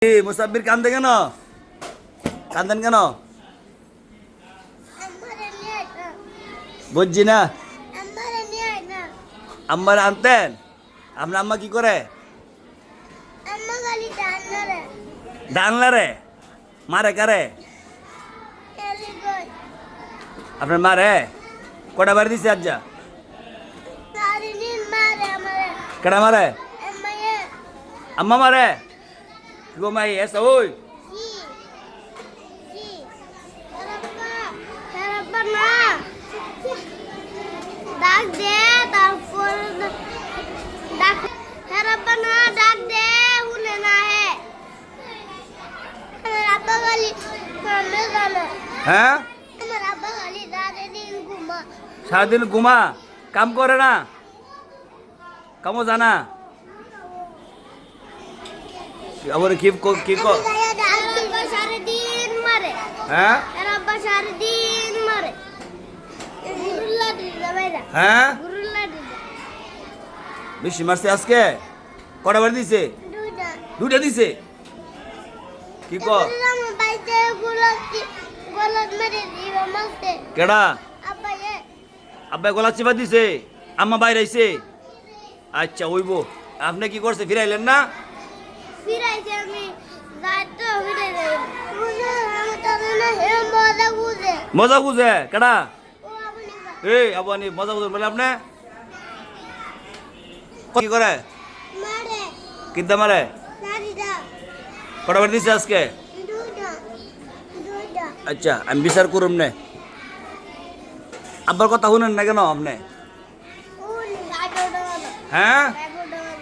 মুসাব্বির কান্দে কেন? কান্দেন কেন? বুঝছি না। আম্মার আনতেন? আপনার আম্মা কি করে? ডানলারে মারে কারে? আপনার মারে কটা বাড়ি দিছে আজ? কেডা মারে? আম্মা মারে? গো মাই এসা ওই ডাক দে তারপর ডাক হেরাব্বা না ডাক দে শুনে না হে আমার আব্বা গালি কামে জানা হ্যাঁ আমার আব্বা গালি সারাদিন ঘুমা সারাদিন ঘুমা কাম করে না কামও জানা আবার কি কি আব্বা সারাদিন মারে হ্যাঁ হেরাব্বা সারাদিন মারে গুরুল্লা দিলা বাইরা হ্যাঁ গুরুল্লা দিলা বেশি মারছে আজকে কটা বাড়ি দিছে? দুইটা দুটা দিছে কি কর? আমার বাইতে গোলাত মেরে দিবা মারতে কেডা? আব্বা এ আব্বা গলা চিপা দিছে আম্মা বাইরে আইছে আচ্ছা ওইব আপনি কি করছে ফিরাইলেন না? ফিরাইছে আমি যাইতো ফিরাই যাই বুঝে আমি তো না হে মজা বুঝে মজা বুঝে কেডা? ও আপনি এই আবানি মজা বুঝে বলে আপনি কি করে? মারে কিনতে মারে? নারিদা কটা বাড়ি দিছে আজকে? দুইটা দুইটা আচ্ছা আমি বিচার করুম নে আব্বার কথা শুনেন না কেন আপনি? ওই গাড়িটা হলো হ্যাঁ গাড়িটা হলো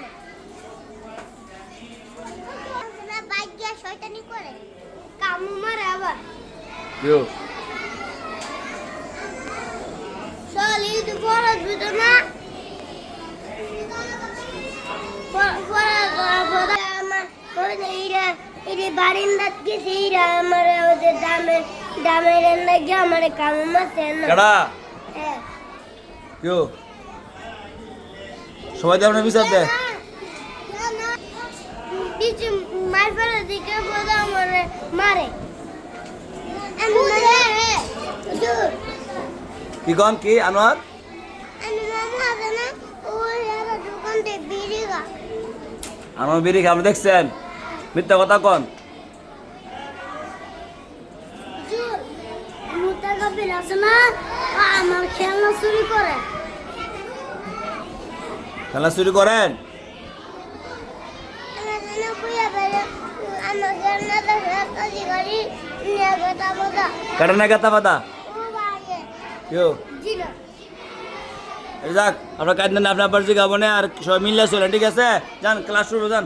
না বাইক গিয়া শয়তানি করে কামু মারে আবার ইয়ো চলি তো বড় দুটো না বারিন্দাত গেছে আমার ওদের দামের লাগে আমার কাম মাসে কেডা? ইয়ো সবাই দিয়ে আপনার বিচার দে কিছু মার ফেলে দিকে বোধ আমার মারে কি কন কি আনোয়ার? আনোয়ার বিড়ি আপনি দেখছেন মিথ্যা কথা কন আমার খেলনা চুরি করে খেলা চুরি করেন? কেডা না গাতা পাতা ইয়ো যাক আপনার কাজ নেন আপনার আবার জিগাবো না আর সবাই মিললে চলেন ঠিক আছে যান ক্লাস শুরু যান